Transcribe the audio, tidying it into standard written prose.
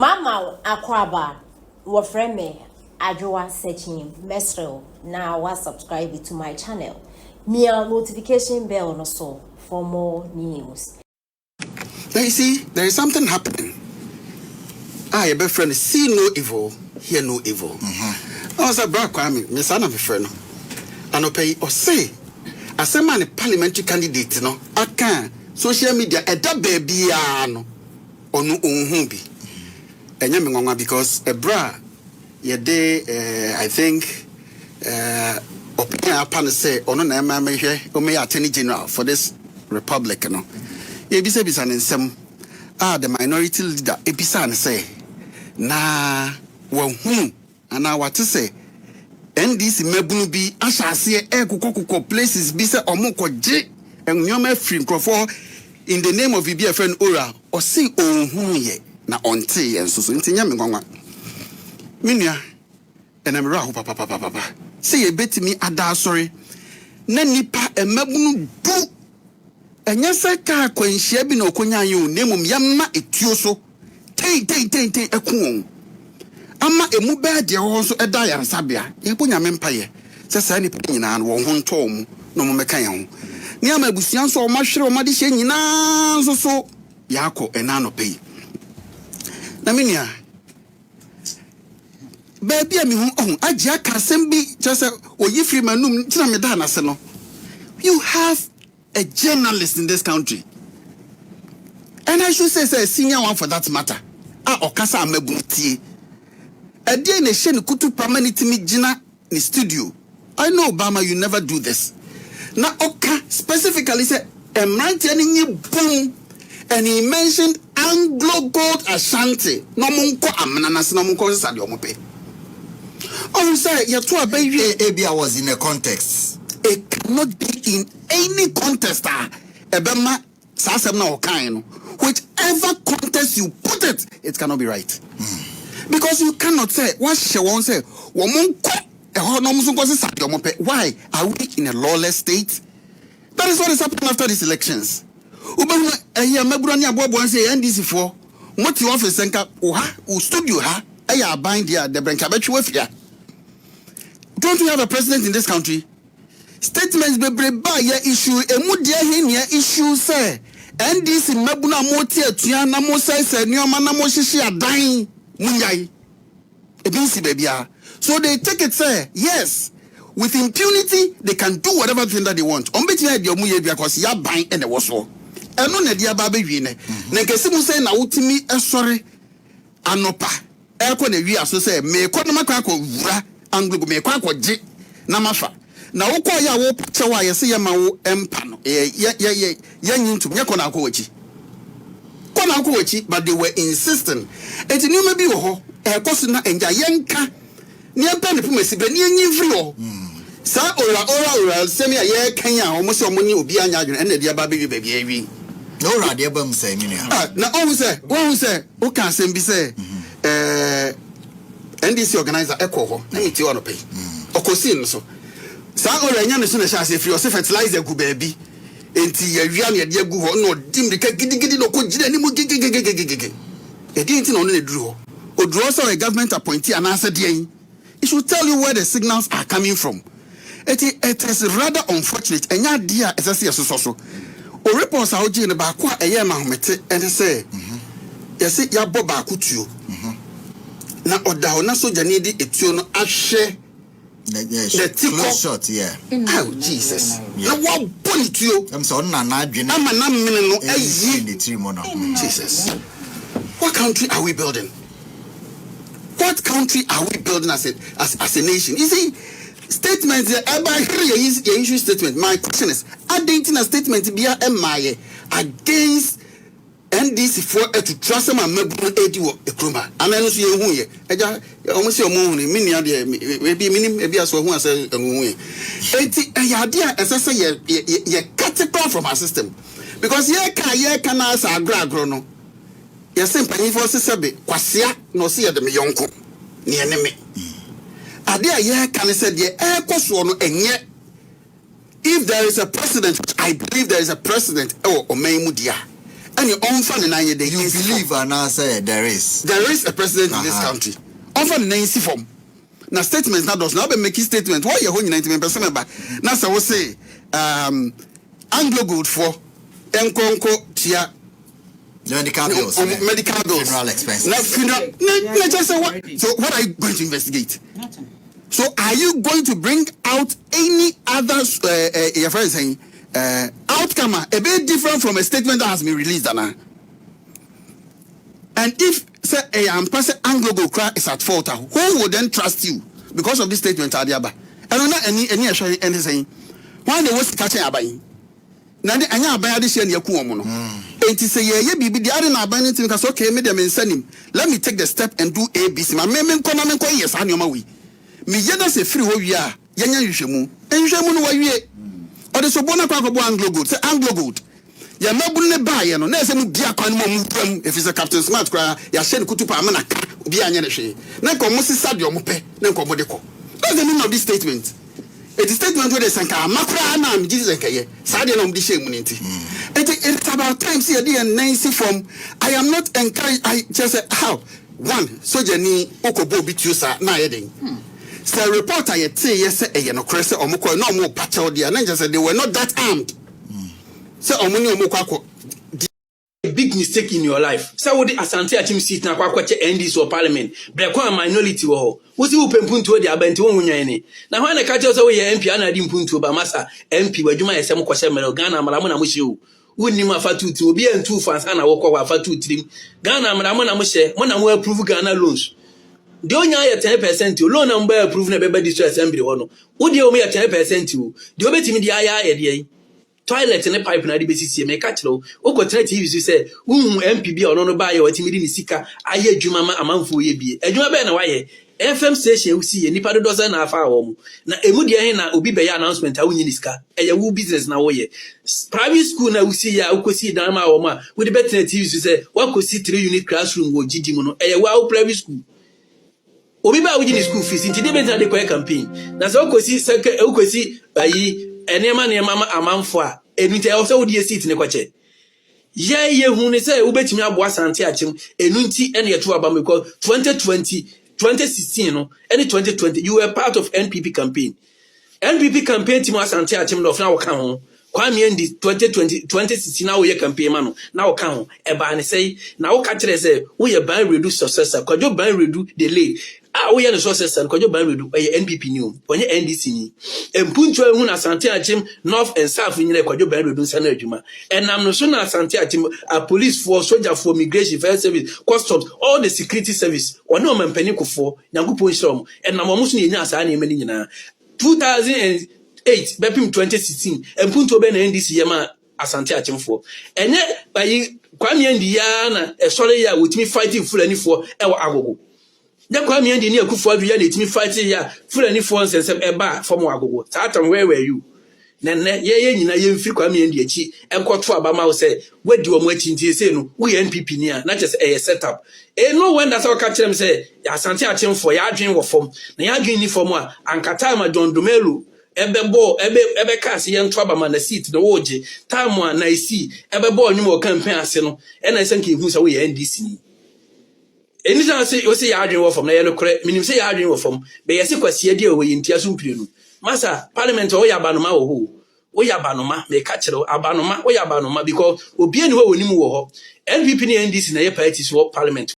Mama Akwaba, wa friend me, Adjoa searching Mesrel, now was subscribe to my channel. Mia notification bell no so for more news. Now you see, there is something happening. I, a friend, see no evil, hear no evil. I was a black Kwame, Miss Anna, my friend. I no pay or say, as a man, a parliamentary candidate, no, I can social media a da baby, no, or no, humbi. And Yamin, because a bra, ye day, I think, opinion upon say, or no, mamma here, or may attorney general for this republic, no. Ye be said, in some, the minority leader, episan say, na, well, and now what to say. And this mebunu be I shall see kuko places be say omoko J and nyoma free for in the name of your friend Ora or see ye na onti and so ntinya me nwanwa minia and I'm rahu papa say a bit me ada sorry na nipa e mebunu du enya se ka kwanhia bi na okonya yo nemum yamma etuo so ten ekun ama emu be de ho so eda ya nsabia ye bo nyame mpaye se sa ni pe nyina no ho nto mu no mo meka ye ho ni ama abusuan so o ma hwere o ma de hye nyina so yakọ ena no pe na minia baby ami hu agye aka sem bi just oyi free manum tina me da na se no. You have a journalist in this country, and I should say a senior one for that matter. Okasa amebuntie a day ne she ne kutu permanent mi gina ni studio. I know Obama, you never do this. Na oka specifically say a man ni boom, and he mentioned Anglo Gold Ashanti. No munko amnanas no munko sadi omope. Oh say ya to abayi I was in a context. It cannot be in any context. Ebema sasem na okan. Whichever context you put it, it cannot be right. Because you cannot say what she won't say. Why are we in a lawless state? That is what is happening after these elections. What you office studio don't we have a president in this country? Statements be issue issue say and this mabuna moti atua na mo say nyoma na mo hihie adan munyai ebinsi bebia. So they take it say yes, with impunity they can do whatever thing that they want. Ombeti na dia muye bia cause ya ban and wo so eno na dia ba bewi ne na nkesi mu say na wotimi esore anopa ekọ na wi aso say me kọ na makwa akọ wura anglo me kwa akọ je na mafa na wokọ ya wo chewa ye se ye ma wo empa no ye nyintum ye kọ na akọ wachi but they were insisting enti ni ma bi wo ho ekoso na enja yenka ni empa ne puma sibe ni enyimfiri ho sa ora semi ye kan ya o mo se o mo ni obi anya adwene na dia ba bewi ba bia wi no ra de ba msa mi na o say o kan sem bi say NDC organizer ekọ ho na yiti wo no pay okosi no so sa ora nya ne so na sha se free o se fertilizer gu ba bi enti ya wia na de gu ho no dim de ka gidigidi no ko gina ni mu gigigigigigi e di enti no no duru ho oduro so a government appointee and answer dey it should tell you where the signals are coming from. It is rather unfortunate enya dia esese so o reports are oji ne ba ko eye mahomete and say yes ya bo ba kutuo na oda ho na soja ne di etuo no ahwe the shot, yeah. Oh, Jesus. Na wa bonituo. I'm so na adwene. Ama na mene no ayi the tree mono. Jesus. What country are we building? What country are we building as a nation? You see, statements issue statement. My question is, identity a statement be a against NDC for to trust them and maybe ekroma. And I know see who ye. Eja almost your moon mini maybe as who as a moon. Idea as I say ye cut it off from our system. Because ye can as a grono. Ye simply for sebe kwasia no see the me yonko ni enemy. Idea ye can say the air koso no enye. If there is a precedent, I believe there is a precedent or maimudia. any on fan and I they you believe and I say there is a president in this country. On fan and form. Now statements now does not be making statement. Why you holding 90% back? Now so we say Anglo good for Enkonko tia medical bills, funeral expenses. Now just say what? So what are you going to investigate? Nothing. So are you going to bring out any other outcome a bit different from a statement that has been released, Anna? And if say I'm passing Anglo go cry is at fault, who would then trust you because of this statement, Adiaba? And not any assuring anything. Why they was catching Abai? Now the Anya Abaya this year near Kuomono. It is a year be the other Abaya because okay, me them send him. Let me take the step and do ABC. My men come and call yes, and your way. Me yada se free wo wi a yanya hwehwemu enhwemu no wawie o de so bona kwa ko bo Anglo Gold say Anglo Gold ya mabu ne ba ye no na se mu bia kwan mo mu pam if is Captain Smart kra ya hye ne kutupa amana ka obi anya ne hwe na ko mo sisa de o mo pe na ko mo de ko that's the meaning of this statement. It is statement where they sanka makra na am Jesus enkaye sa de no mo de hye mu nti it's about time see the NC from I am not encouraged. I just say how one soldier ni okobo bi tusa na ye den. So reporter yet say yes no crest or moko no more patch there and just said they were not that armed. So omuni omoko a big mistake in your life. So what the Asante Achim seat na kwa NDC or parliament. Brekwa minority wo. Wosi upempuntu de abenti wo hunya ene. Na hwa na ka tell say we MP ana di mpuntu ba masa MP wadwuma yesem kwose mere Ghana amara mo na mo hye o. Wonni ma fa tutu obi antu fansa na wo kwa fa tutrim. Ghana amara mo na mo hye mo na mo approve Ghana loans. The only 10% loan number approve na beba district assembly ho no. Wo de o me 10% o. De obetimi di aya ye toilet ne pipe na de besisi me ka kire o ko tena TV so say unhu MPB ono no ba ye watimi di ni sika aye adwuma ma amanfo ye bie. Adwuma be na waye FM station usi ye nipa do dozen na afa wo mu. Na emu de he na obi be ya announcement a wunyi ni sika. Eye wo business na wo ye. Private school na usi ya ukosi dan ma wo ma. Wo de betena TV so say wakosi 3 unit classroom wo gidi mu no. Eye wo private school. Obi ba wuji ni school fees nti de benta de kwa campaign na so okosi ayi enema ma amanfo a enute e so wodi seat ne kwache ye hu ne say ubetimi abo Asante Achim enunti ene yeto aba because 2016 no and 2020 you were part of NPP campaign team Asante Achim no na wo ka ho Kwame Endi 2016 na wo ye campaign ma no na wo ka ho e ba ne say na wo ka kire say wo ye ban reduce successor kwajo ban reduce delay we are the sources and Kojo Banredu, NPP new, when you NDC ni. And Puncho Hun Asante Achim, North and South in the Kojo Banredu Sanajuma. And I'm no sooner Asante Achim, a police force, soldier for migration, fire service, customs, all the security service, or no man penny for Yangupo Shom, and I'm almost in Asani Melina. 2008, Bepim 2016, and Punto Ben NDC Yama Asante Achim for. And yet, by Kwame Ndiana, a sorry ya with me fighting full any for our agogo. Ya kwa mi ndi ni akufo adu ya na etimi fight ya fulani fo nsensem eba from agogo tatam where were you nenne ye nyina ye mfiri kwa mi ndi achi enkoto abama wo say wadi wo mu achi ntie say no we NPP ni a na just a setup no when that ka kire me say Asante Achim for ya adwen wo fom na ya adwen ni fom a ankata ma John Domelu ebe cast ye nto abama na seat no woje time a na isi ebe bo onwum o campaign ase no e na senke hu say we NDC ni anytime say you say you adwin wo from na ye no kore minim say you adwin wo from be ye say kwase ade o yin tia so mpirenu masa parliament o ya banoma wo ho o ya banoma me ka kire abanoma o ya banoma because obi ani ho wonim wo ho NPP ni NDC na ye parties wo parliament